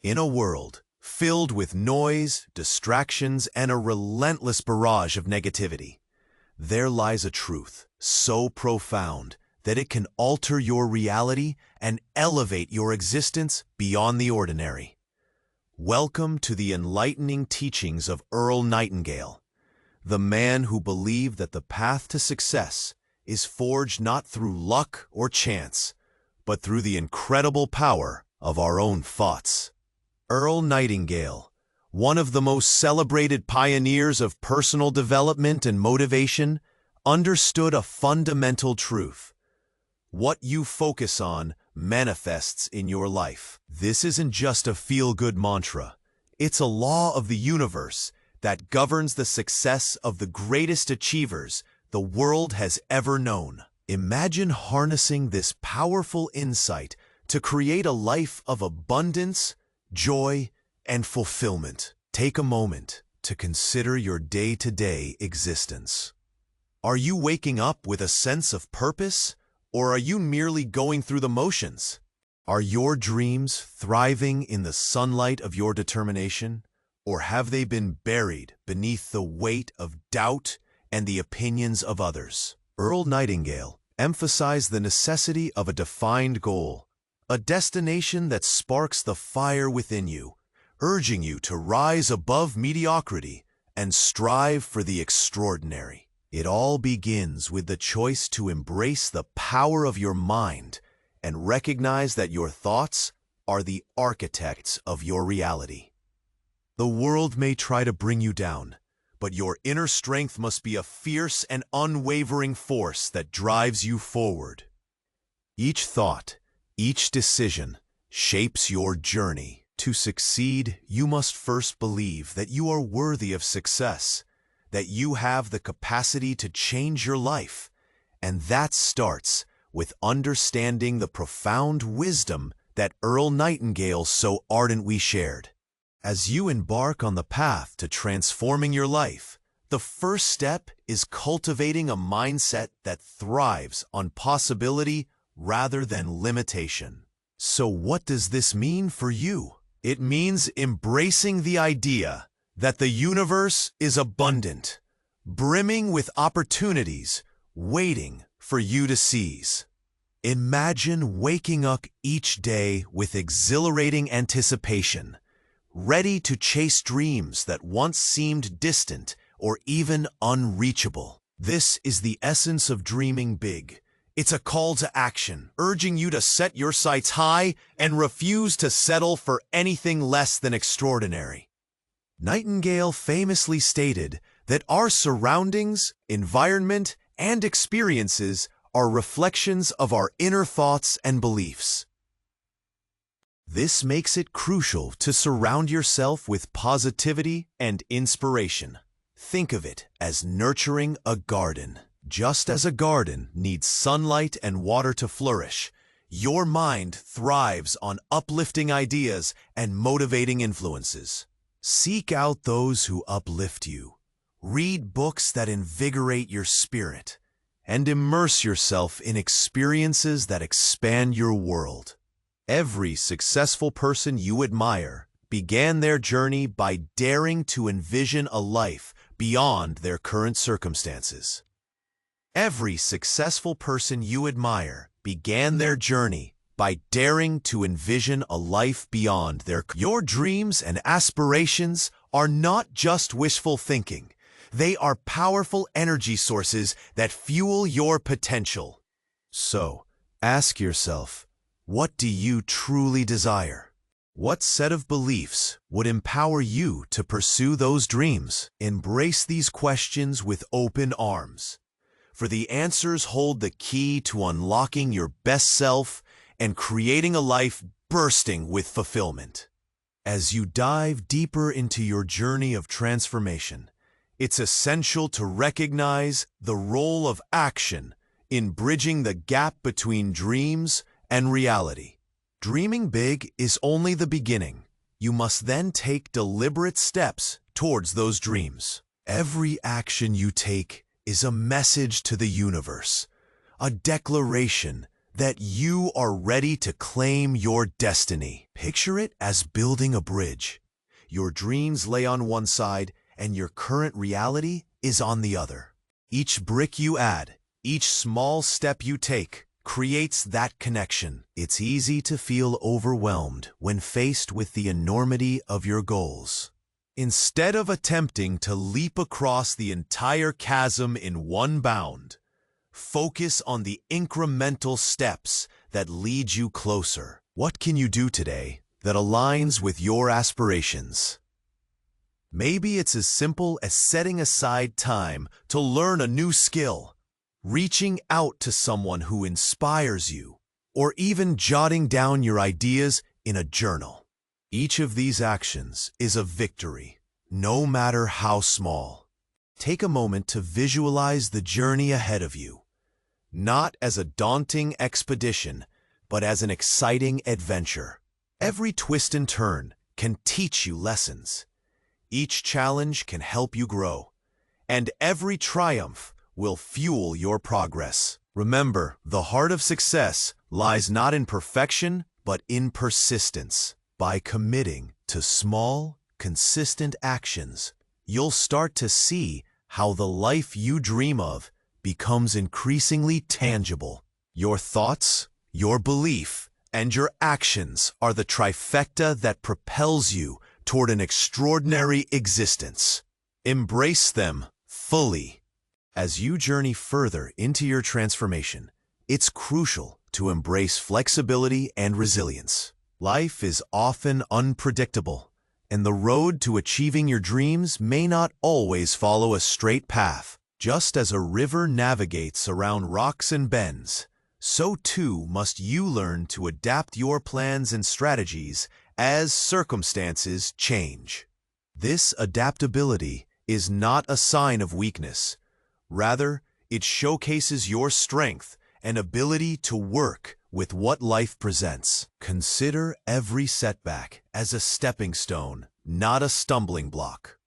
In a world filled with noise, distractions, and a relentless barrage of negativity, there lies a truth so profound that it can alter your reality and elevate your existence beyond the ordinary. Welcome to the enlightening teachings of Earl Nightingale, the man who believed that the path to success is forged not through luck or chance, but through the incredible power of our own thoughts. Earl Nightingale, one of the most celebrated pioneers of personal development and motivation, understood a fundamental truth. What you focus on manifests in your life. This isn't just a feel-good mantra. It's a law of the universe that governs the success of the greatest achievers the world has ever known. Imagine harnessing this powerful insight to create a life of abundance, joy, and fulfillment. Take a moment to consider your day-to-day existence. Are you waking up with a sense of purpose, or are you merely going through the motions? Are your dreams thriving in the sunlight of your determination, or have they been buried beneath the weight of doubt and the opinions of others? Earl Nightingale emphasized the necessity of a defined goal, a destination that sparks the fire within you, urging you to rise above mediocrity and strive for the extraordinary. It all begins with the choice to embrace the power of your mind and recognize that your thoughts are the architects of your reality. The world may try to bring you down, but your inner strength must be a fierce and unwavering force that drives you forward. Each thought, each decision shapes your journey. To succeed, you must first believe that you are worthy of success, that you have the capacity to change your life, and that starts with understanding the profound wisdom that Earl Nightingale so ardently shared. As you embark on the path to transforming your life, the first step is cultivating a mindset that thrives on possibility rather than limitation. So what does this mean for you? It means embracing the idea that the universe is abundant, brimming with opportunities, waiting for you to seize. Imagine waking up each day with exhilarating anticipation, ready to chase dreams that once seemed distant or even unreachable. This is the essence of dreaming big. It's a call to action, urging you to set your sights high and refuse to settle for anything less than extraordinary. Nightingale famously stated that our surroundings, environment, and experiences are reflections of our inner thoughts and beliefs. This makes it crucial to surround yourself with positivity and inspiration. Think of it as nurturing a garden. Just as a garden needs sunlight and water to flourish, your mind thrives on uplifting ideas and motivating influences. Seek out those who uplift you. Read books that invigorate your spirit, and immerse yourself in experiences that expand your world. Every successful person you admire began their journey by daring to envision a life beyond their current circumstances. Every successful person you admire began their journey by daring to envision a life beyond their. Your dreams and aspirations are not just wishful thinking. They are powerful energy sources that fuel your potential. So, ask yourself, what do you truly desire? What set of beliefs would empower you to pursue those dreams? Embrace these questions with open arms, for the answers hold the key to unlocking your best self and creating a life bursting with fulfillment. As you dive deeper into your journey of transformation, it's essential to recognize the role of action in bridging the gap between dreams and reality. Dreaming big is only the beginning. You must then take deliberate steps towards those dreams. Every action you take is a message to the universe, a declaration that you are ready to claim your destiny. Picture it as building a bridge. Your dreams lay on one side and your current reality is on the other. Each brick you add, each small step you take, creates that connection. It's easy to feel overwhelmed when faced with the enormity of your goals. Instead of attempting to leap across the entire chasm in one bound, focus on the incremental steps that lead you closer. What can you do today that aligns with your aspirations? Maybe it's as simple as setting aside time to learn a new skill, reaching out to someone who inspires you, or even jotting down your ideas in a journal. Each of these actions is a victory, no matter how small. Take a moment to visualize the journey ahead of you, not as a daunting expedition, but as an exciting adventure. Every twist and turn can teach you lessons. Each challenge can help you grow, and every triumph will fuel your progress. Remember, the heart of success lies not in perfection, but in persistence. By committing to small, consistent actions, you'll start to see how the life you dream of becomes increasingly tangible. Your thoughts, your belief, and your actions are the trifecta that propels you toward an extraordinary existence. Embrace them fully. As you journey further into your transformation, it's crucial to embrace flexibility and resilience. Life is often unpredictable, and the road to achieving your dreams may not always follow a straight path. Just as a river navigates around rocks and bends, so too must you learn to adapt your plans and strategies as circumstances change. This adaptability is not a sign of weakness. Rather, it showcases your strength and ability to work with what life presents. Consider every setback as a stepping stone, not a stumbling block.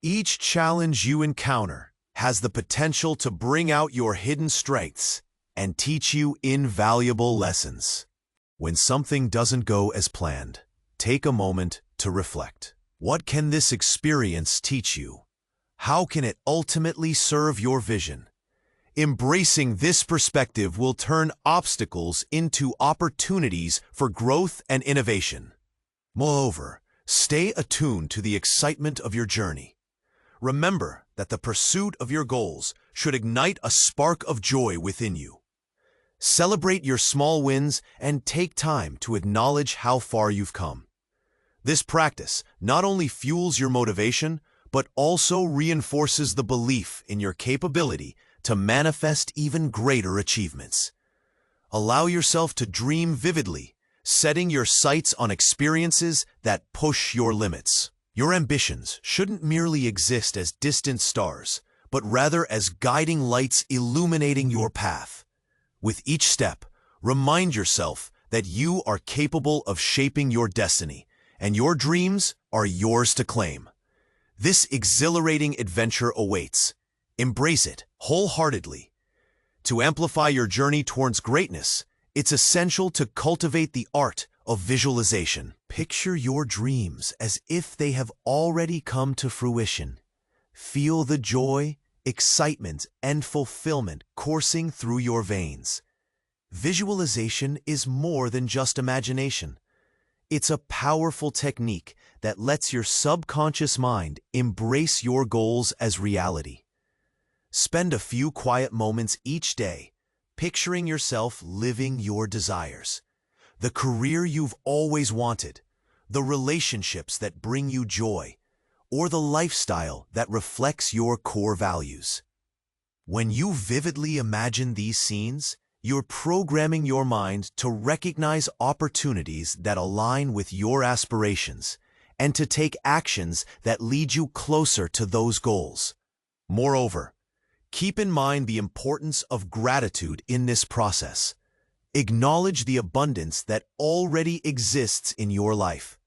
Each challenge you encounter has the potential to bring out your hidden strengths and teach you invaluable lessons. When something doesn't go as planned, take a moment to reflect. What can this experience teach you? How can it ultimately serve your vision? Embracing this perspective will turn obstacles into opportunities for growth and innovation. Moreover, stay attuned to the excitement of your journey. Remember that the pursuit of your goals should ignite a spark of joy within you. Celebrate your small wins and take time to acknowledge how far you've come. This practice not only fuels your motivation, but also reinforces the belief in your capability to manifest even greater achievements. Allow yourself to dream vividly, setting your sights on experiences that push your limits. Your ambitions shouldn't merely exist as distant stars, but rather as guiding lights illuminating your path. With each step, remind yourself that you are capable of shaping your destiny, and your dreams are yours to claim. This exhilarating adventure awaits. Embrace it wholeheartedly. To amplify your journey towards greatness, it's essential to cultivate the art of visualization. Picture your dreams as if they have already come to fruition. Feel the joy, excitement, and fulfillment coursing through your veins. Visualization is more than just imagination. It's a powerful technique that lets your subconscious mind embrace your goals as reality. Spend a few quiet moments each day, picturing yourself living your desires. The career you've always wanted, the relationships that bring you joy, or the lifestyle that reflects your core values. When you vividly imagine these scenes, you're programming your mind to recognize opportunities that align with your aspirations and to take actions that lead you closer to those goals. Moreover, keep in mind the importance of gratitude in this process. Acknowledge the abundance that already exists in your life.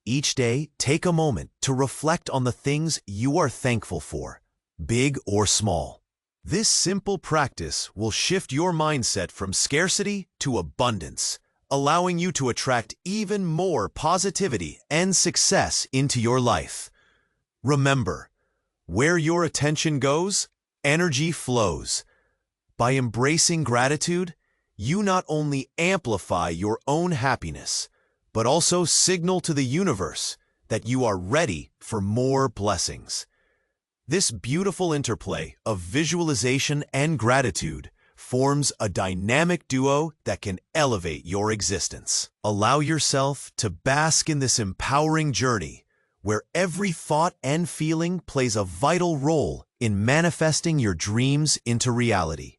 Each day, take a moment to reflect on the things you are thankful for, big or small. This simple practice will shift your mindset from scarcity to abundance, allowing you to attract even more positivity and success into your life. Remember, where your attention goes, energy flows. By embracing gratitude, you not only amplify your own happiness, but also signal to the universe that you are ready for more blessings. This beautiful interplay of visualization and gratitude forms a dynamic duo that can elevate your existence. Allow yourself to bask in this empowering journey, where every thought and feeling plays a vital role in manifesting your dreams into reality.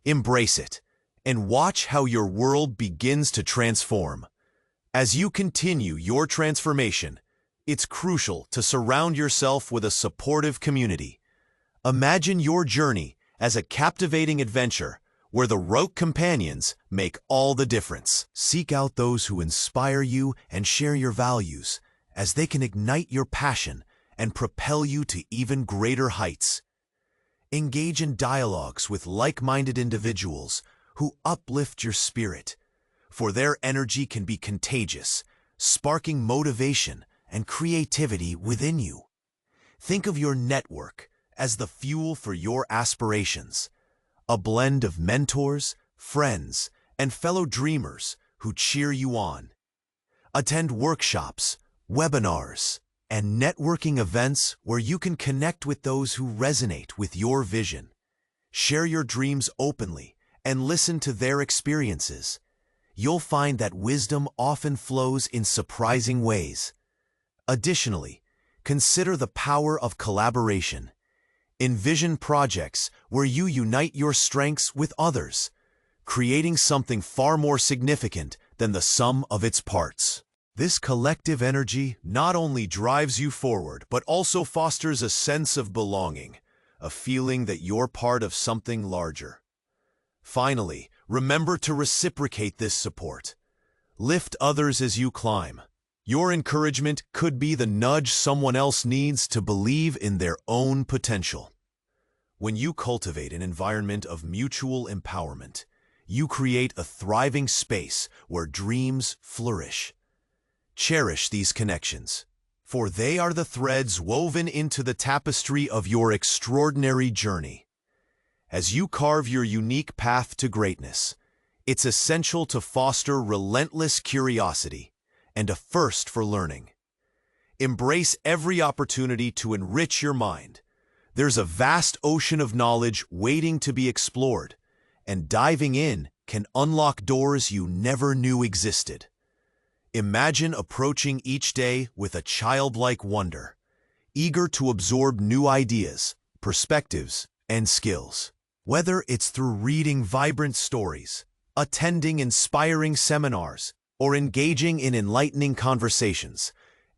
Embrace it, and watch how your world begins to transform. As you continue your transformation, it's crucial to surround yourself with a supportive community. Imagine your journey as a captivating adventure where the right companions make all the difference. Seek out those who inspire you and share your values, as they can ignite your passion and propel you to even greater heights. Engage in dialogues with like-minded individuals who uplift your spirit, for their energy can be contagious, sparking motivation and creativity within you. Think of your network as the fuel for your aspirations, a blend of mentors, friends, and fellow dreamers who cheer you on. Attend workshops, webinars, and networking events where you can connect with those who resonate with your vision. Share your dreams openly and listen to their experiences. You'll find that wisdom often flows in surprising ways. Additionally, consider the power of collaboration. Envision projects where you unite your strengths with others, creating something far more significant than the sum of its parts. This collective energy not only drives you forward, but also fosters a sense of belonging, a feeling that you're part of something larger. Finally, remember to reciprocate this support. Lift others as you climb. Your encouragement could be the nudge someone else needs to believe in their own potential. When you cultivate an environment of mutual empowerment, you create a thriving space where dreams flourish. Cherish these connections, for they are the threads woven into the tapestry of your extraordinary journey. As you carve your unique path to greatness, it's essential to foster relentless curiosity and a thirst for learning. Embrace every opportunity to enrich your mind. There's a vast ocean of knowledge waiting to be explored, and diving in can unlock doors you never knew existed. Imagine approaching each day with a childlike wonder, eager to absorb new ideas, perspectives, and skills. Whether it's through reading vibrant stories, attending inspiring seminars, or engaging in enlightening conversations,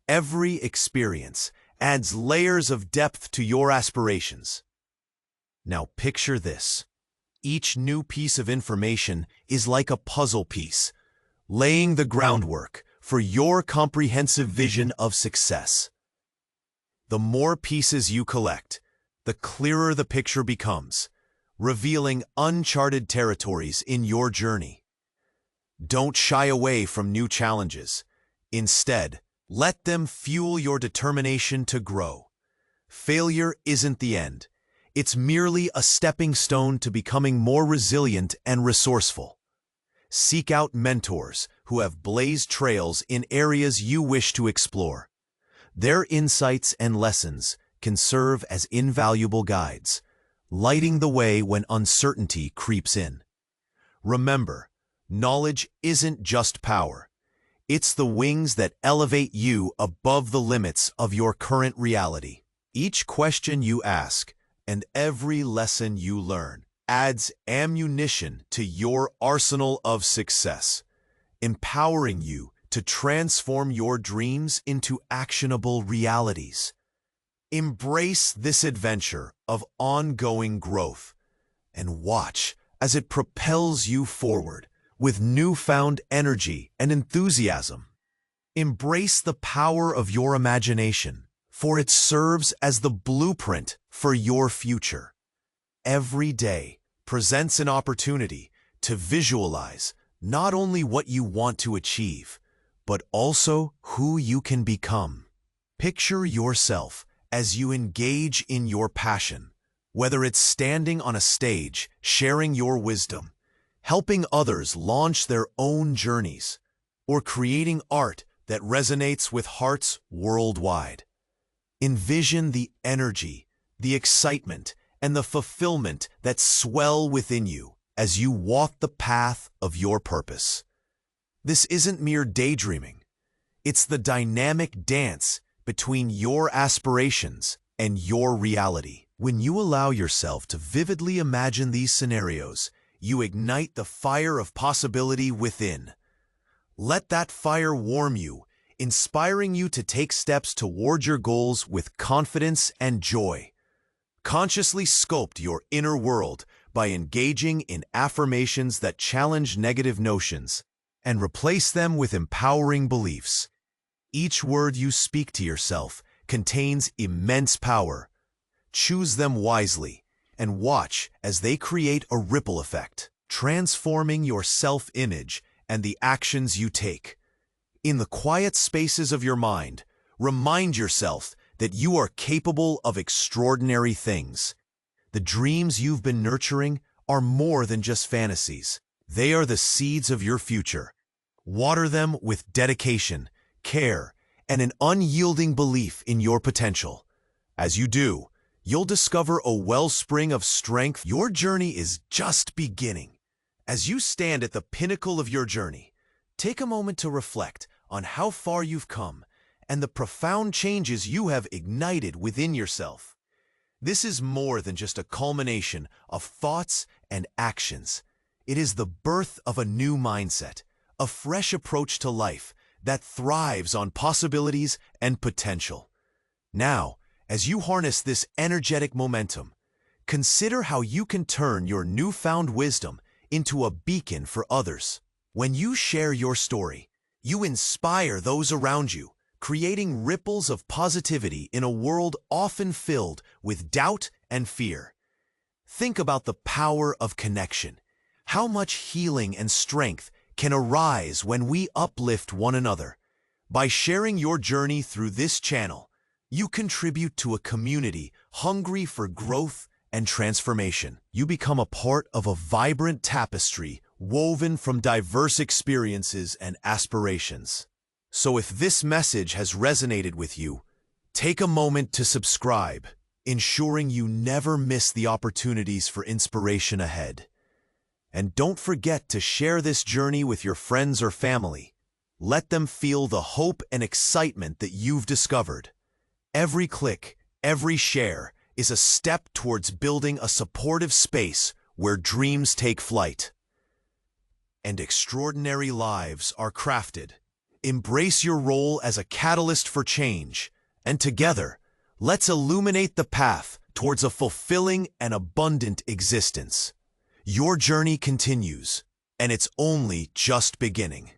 every experience adds layers of depth to your aspirations. Now picture this. Each new piece of information is like a puzzle piece, laying the groundwork for your comprehensive vision of success. The more pieces you collect, the clearer the picture becomes, revealing uncharted territories in your journey. Don't shy away from new challenges. Instead, let them fuel your determination to grow. Failure isn't the end. It's merely a stepping stone to becoming more resilient and resourceful. Seek out mentors who have blazed trails in areas you wish to explore. Their insights and lessons can serve as invaluable guides, lighting the way when uncertainty creeps in. Remember, knowledge isn't just power. It's the wings that elevate you above the limits of your current reality. Each question you ask and every lesson you learn adds ammunition to your arsenal of success, empowering you to transform your dreams into actionable realities. Embrace this adventure of ongoing growth and watch as it propels you forward with newfound energy and enthusiasm. Embrace the power of your imagination, for it serves as the blueprint for your future. every day presents an opportunity to visualize not only what you want to achieve, but also who you can become. Picture yourself as you engage in your passion, whether it's standing on a stage, sharing your wisdom, helping others launch their own journeys, or creating art that resonates with hearts worldwide. Envision the energy, the excitement, and the fulfillment that swell within you as you walk the path of your purpose. This isn't mere daydreaming. It's the dynamic dance between your aspirations and your reality. When you allow yourself to vividly imagine these scenarios, you ignite the fire of possibility within. Let that fire warm you, inspiring you to take steps toward your goals with confidence and joy. Consciously sculpt your inner world by engaging in affirmations that challenge negative notions and replace them with empowering beliefs. Each word you speak to yourself contains immense power. Choose them wisely and watch as they create a ripple effect, transforming your self-image and the actions you take. In the quiet spaces of your mind, remind yourself that you are capable of extraordinary things. The dreams you've been nurturing are more than just fantasies. They are the seeds of your future. Water them with dedication, care, and an unyielding belief in your potential. As you do, you'll discover a wellspring of strength. Your journey is just beginning. As you stand at the pinnacle of your journey, take a moment to reflect on how far you've come and the profound changes you have ignited within yourself. This is more than just a culmination of thoughts and actions. It is the birth of a new mindset, a fresh approach to life that thrives on possibilities and potential. Now, as you harness this energetic momentum, consider how you can turn your newfound wisdom into a beacon for others. When you share your story, you inspire those around you, creating ripples of positivity in a world often filled with doubt and fear. Think about the power of connection. How much healing and strength can arise when we uplift one another. By sharing your journey through this channel, you contribute to a community hungry for growth and transformation. You become a part of a vibrant tapestry woven from diverse experiences and aspirations. So if this message has resonated with you, take a moment to subscribe, ensuring you never miss the opportunities for inspiration ahead. And don't forget to share this journey with your friends or family. Let them feel the hope and excitement that you've discovered. Every click, every share is a step towards building a supportive space where dreams take flight and extraordinary lives are crafted. Embrace your role as a catalyst for change, and together, let's illuminate the path towards a fulfilling and abundant existence. Your journey continues, and it's only just beginning.